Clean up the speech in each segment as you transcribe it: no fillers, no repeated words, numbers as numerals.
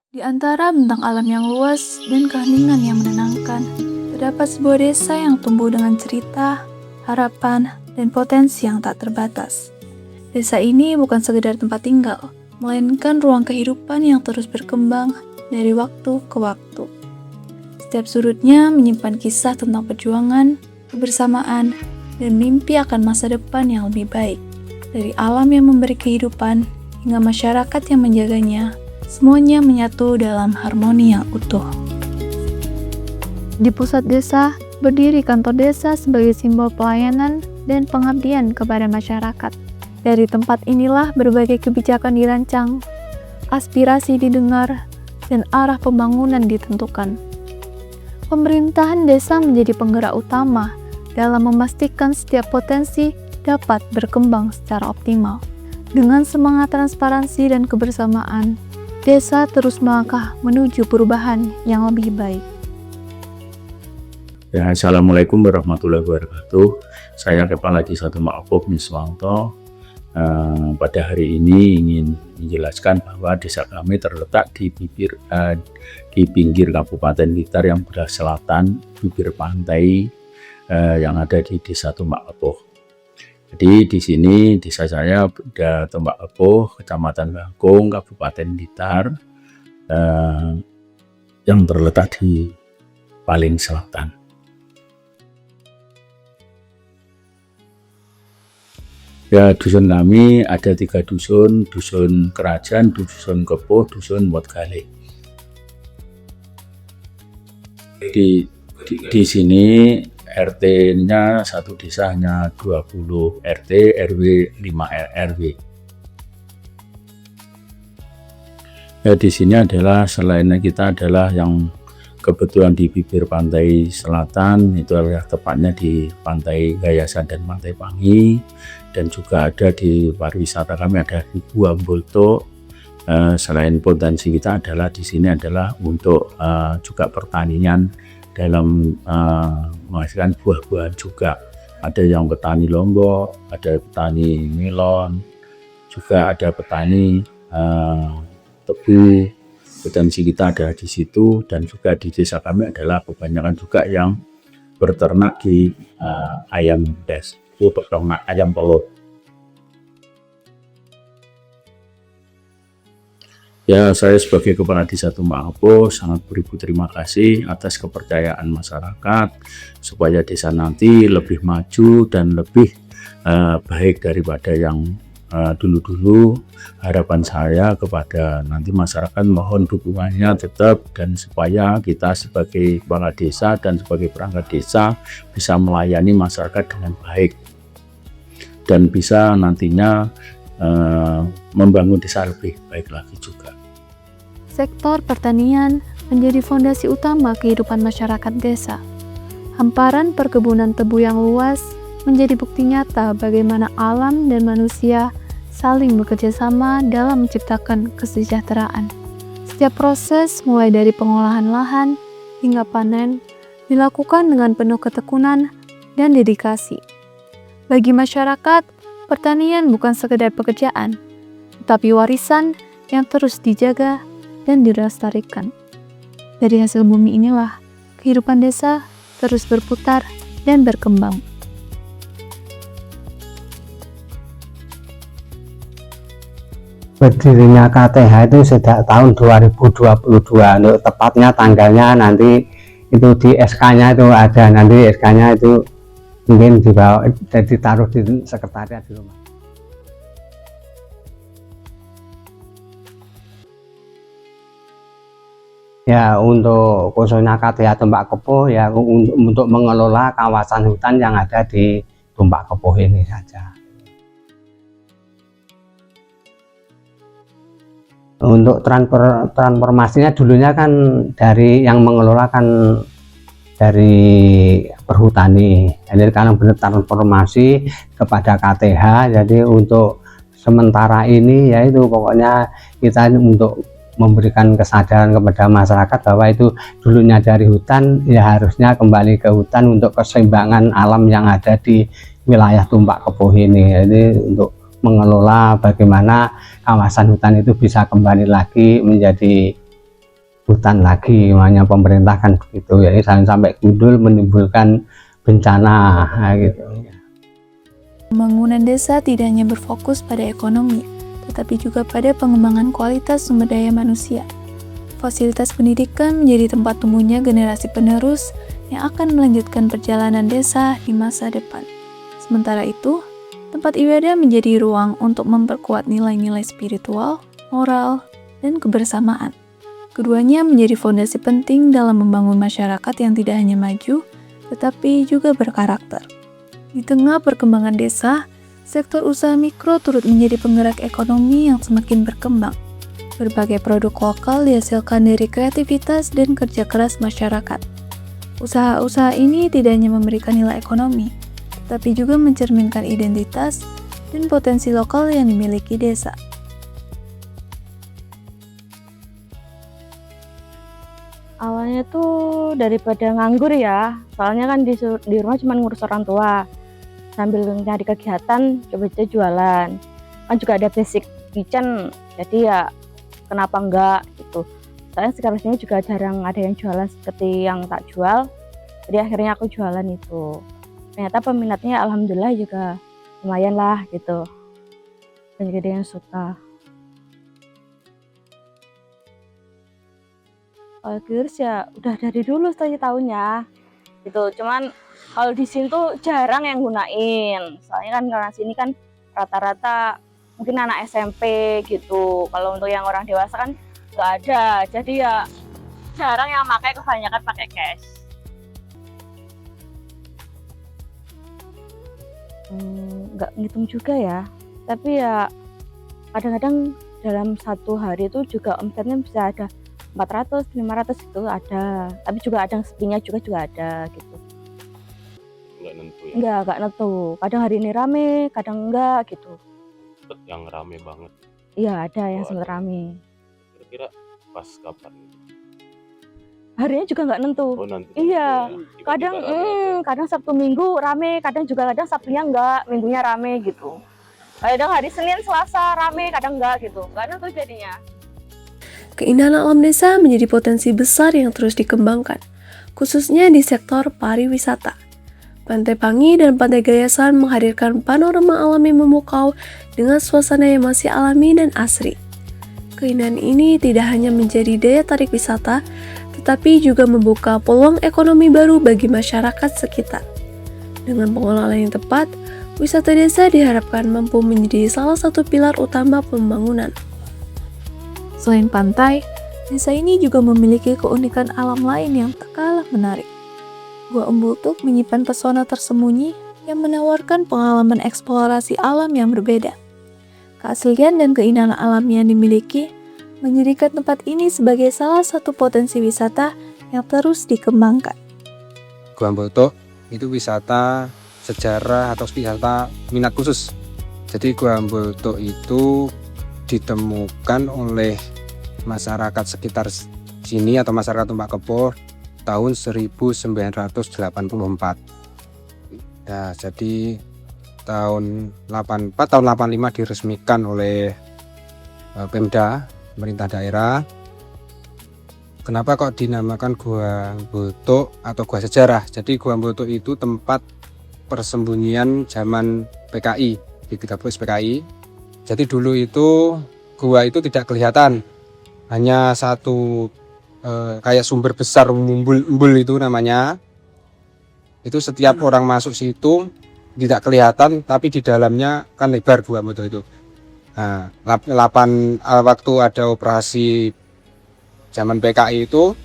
Di antara bentang alam yang luas dan keheningan yang menenangkan, terdapat sebuah desa yang tumbuh dengan cerita, harapan, dan potensi yang tak terbatas. Desa ini bukan sekedar tempat tinggal, melainkan ruang kehidupan yang terus berkembang dari waktu ke waktu. Setiap sudutnya menyimpan kisah tentang perjuangan, kebersamaan, dan mimpi akan masa depan yang lebih baik. Dari alam yang memberi kehidupan hingga masyarakat yang menjaganya, semuanya menyatu dalam harmoni yang utuh. Di pusat desa, berdiri kantor desa sebagai simbol pelayanan dan pengabdian kepada masyarakat. Dari tempat inilah berbagai kebijakan dirancang, aspirasi didengar, dan arah pembangunan ditentukan. Pemerintahan desa menjadi penggerak utama dalam memastikan setiap potensi dapat berkembang secara optimal. Dengan semangat transparansi dan kebersamaan, desa terus melangkah menuju perubahan yang lebih baik. Ya, Assalamualaikum warahmatullahi wabarakatuh. Saya Kepala Desa Tembak Apoh Miswanto. Pada hari ini ingin menjelaskan bahwa desa kami terletak di pinggir Kabupaten Blitar yang belah selatan, bibir pantai yang ada di Desa Tembak Apoh. Jadi di sini desa saya ada Tembak Apoh, Kecamatan Bangkung, Kabupaten Blitar, yang terletak di paling selatan. Ya, dusun kami ada 3 dusun, dusun Kerajaan, dusun Kepuh, dusun Wotgale. Di sini RT-nya satu desa hanya 20 RT, RW 5 RW. Ya, di sini adalah selain kita adalah yang kebetulan di bibir pantai selatan, itu adalah tepatnya di Pantai Gayasan dan Pantai Pangi, dan juga ada di pariwisata kami ada di Buah Bolto. Selain potensi kita adalah di sini adalah untuk juga pertanian dalam menghasilkan buah-buahan juga. Ada yang petani lombok, ada petani melon, juga ada petani tebu. Potensi kita ada di situ, dan juga di desa kami adalah kebanyakan juga yang berternak di ayam peternak ayam pelot. Ya, saya sebagai Kepala Desa Tembak Apoh sangat beribu terima kasih atas kepercayaan masyarakat supaya desa nanti lebih maju dan lebih baik daripada yang dulu-dulu. Harapan saya kepada nanti masyarakat mohon dukungannya tetap, dan supaya kita sebagai kepala desa dan sebagai perangkat desa bisa melayani masyarakat dengan baik dan bisa nantinya membangun desa lebih baik lagi juga. Sektor pertanian menjadi fondasi utama kehidupan masyarakat desa. Hamparan perkebunan tebu yang luas menjadi bukti nyata bagaimana alam dan manusia saling bekerja sama dalam menciptakan kesejahteraan. Setiap proses mulai dari pengolahan lahan hingga panen dilakukan dengan penuh ketekunan dan dedikasi. Bagi masyarakat, pertanian bukan sekedar pekerjaan, tetapi warisan yang terus dijaga dan dilestarikan. Dari hasil bumi inilah kehidupan desa terus berputar dan berkembang. Berdirinya KTH itu sejak tahun 2022, untuk tepatnya tanggalnya nanti itu di SK-nya itu ada, nanti SK-nya itu mungkin dibawa ditaruh di sekretariat di rumah. Ya, untuk khususnya KTH Tembak Kepuh ya untuk mengelola kawasan hutan yang ada di Tembak Kepuh ini saja. Untuk transformasinya dulunya kan dari yang mengelola kan dari perhutani, jadi sekarang benar transformasi kepada KTH. Jadi untuk sementara ini yaitu pokoknya kita untuk memberikan kesadaran kepada masyarakat bahwa itu dulunya dari hutan ya harusnya kembali ke hutan untuk keseimbangan alam yang ada di wilayah Tembak Kepuh ini. Jadi untuk mengelola bagaimana kawasan hutan itu bisa kembali lagi menjadi hutan lagi, makanya pemerintah kan begitu ya, jangan sampai gundul menimbulkan bencana gitu. Pembangunan desa tidak hanya berfokus pada ekonomi, tetapi juga pada pengembangan kualitas sumber daya manusia. Fasilitas pendidikan menjadi tempat tumbuhnya generasi penerus yang akan melanjutkan perjalanan desa di masa depan. Sementara itu, tempat ibadah menjadi ruang untuk memperkuat nilai-nilai spiritual, moral, dan kebersamaan. Keduanya menjadi fondasi penting dalam membangun masyarakat yang tidak hanya maju, tetapi juga berkarakter. Di tengah perkembangan desa, sektor usaha mikro turut menjadi penggerak ekonomi yang semakin berkembang. Berbagai produk lokal dihasilkan dari kreativitas dan kerja keras masyarakat. Usaha-usaha ini tidak hanya memberikan nilai ekonomi, tapi juga mencerminkan identitas dan potensi lokal yang dimiliki desa. Awalnya tuh daripada nganggur ya, soalnya kan di rumah cuma ngurus orang tua. Sambil nyari kegiatan, coba jualan. Kan juga ada basic kitchen, jadi ya kenapa enggak gitu. Soalnya sekarang sini juga jarang ada yang jualan seperti yang tak jual, jadi akhirnya aku jualan itu. Ternyata peminatnya alhamdulillah juga lumayan lah gitu, dan jadi yang suka. Kalau Gears ya udah dari dulu saya tahunya gitu, cuman kalau di sini tuh jarang yang gunain, soalnya kan karena sini kan rata-rata mungkin anak SMP gitu. Kalau untuk yang orang dewasa kan nggak ada, jadi ya jarang yang pakai, kebanyakan pakai cash. Nggak ngitung juga ya, tapi ya kadang-kadang dalam satu hari itu juga omsetnya bisa ada 400, 500 itu ada, tapi juga ada yang sepinya juga ada gitu. Nggak nentu ya? Nggak nentu, kadang hari ini rame, kadang enggak gitu. Sempet yang rame banget. Iya ada yang Oh, sempet ada. rame. Kira-kira pas kapan? Harinya juga nggak nentu. Oh nanti. Iya, Tiba-tiba kadang rame aja. kadang Sabtu Minggu rame, kadang Sabtunya enggak, Minggunya rame gitu. Kadang hari Senin, Selasa rame, kadang enggak gitu. Nggak nentu jadinya. Keindahan alam desa menjadi potensi besar yang terus dikembangkan, khususnya di sektor pariwisata. Pantai Pangi dan Pantai Gayasan menghadirkan panorama alam yang memukau dengan suasana yang masih alami dan asri. Keindahan ini tidak hanya menjadi daya tarik wisata, tetapi juga membuka peluang ekonomi baru bagi masyarakat sekitar. Dengan pengelolaan yang tepat, wisata desa diharapkan mampu menjadi salah satu pilar utama pembangunan. Selain pantai, desa ini juga memiliki keunikan alam lain yang tak kalah menarik. Gua Embutuk menyimpan pesona tersembunyi yang menawarkan pengalaman eksplorasi alam yang berbeda. Keaslian dan keindahan alam yang dimiliki menjadikan tempat ini sebagai salah satu potensi wisata yang terus dikembangkan. Gua Embutuk itu wisata sejarah atau wisata minat khusus. Jadi Gua Embutuk itu ditemukan oleh masyarakat sekitar sini atau masyarakat Tumpak Kepuh tahun 1984. Ya, jadi tahun 85 diresmikan oleh Pemda, pemerintah daerah. Kenapa kok dinamakan Gua Embutuk atau Gua Sejarah? Jadi Gua Embutuk itu tempat persembunyian zaman PKI, di 30 PKI. Jadi dulu itu gua itu tidak kelihatan, hanya satu kayak sumber besar embul itu namanya. Itu setiap orang masuk situ tidak kelihatan, tapi di dalamnya kan lebar Gua Embutuk itu. Nah, waktu ada operasi zaman PKI itu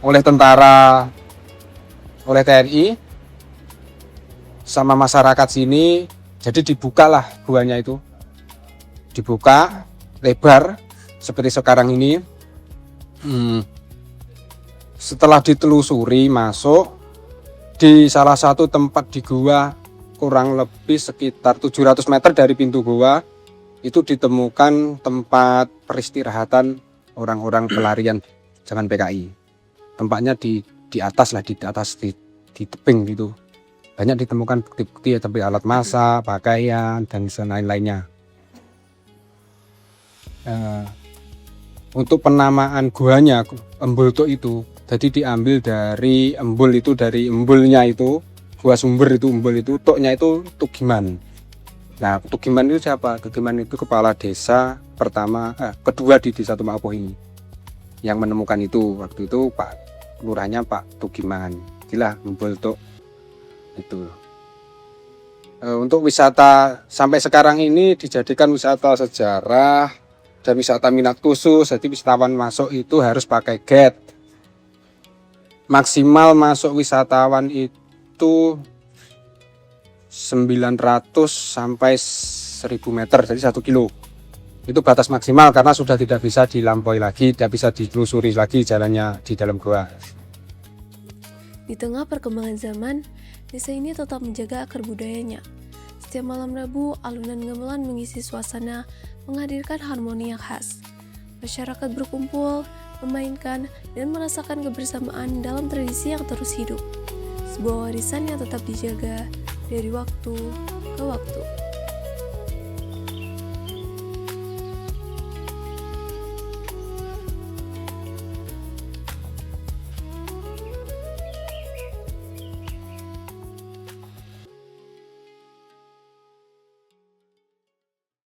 oleh tentara, oleh TNI sama masyarakat sini, jadi dibukalah guanya itu. Dibuka lebar seperti sekarang ini. Setelah ditelusuri masuk di salah satu tempat di gua, kurang lebih sekitar 700 meter dari pintu gua, itu ditemukan tempat peristirahatan orang-orang pelarian zaman PKI. Tempatnya di atas lah, di tebing gitu. Banyak ditemukan bukti-bukti seperti alat masak, pakaian dan lain-lainnya. Untuk penamaan guanya Embul Tuk itu, jadi diambil dari embul itu, dari embulnya itu, gua sumber itu embul itu, Tuknya itu Tugiman. Nah, Tugiman itu siapa? Tugiman itu kepala desa kedua di Desa Tumakapuh ini, yang menemukan itu. Waktu itu Pak Lurahnya Pak Tugiman. Itulah Embul Tuk itu. Untuk wisata sampai sekarang ini dijadikan wisata sejarah dan wisata minat khusus. Jadi wisatawan masuk itu harus pakai gate. Maksimal masuk wisatawan itu 900 sampai 1000 meter, jadi 1 kilo. Itu batas maksimal karena sudah tidak bisa dilampaui lagi, tidak bisa ditelusuri lagi jalannya di dalam gua. Di tengah perkembangan zaman, desa ini tetap menjaga akar budayanya. Setiap malam Rabu, alunan gamelan mengisi suasana, menghadirkan harmoni yang khas. Masyarakat berkumpul, memainkan, dan merasakan kebersamaan dalam tradisi yang terus hidup. Sebuah warisan yang tetap dijaga dari waktu ke waktu.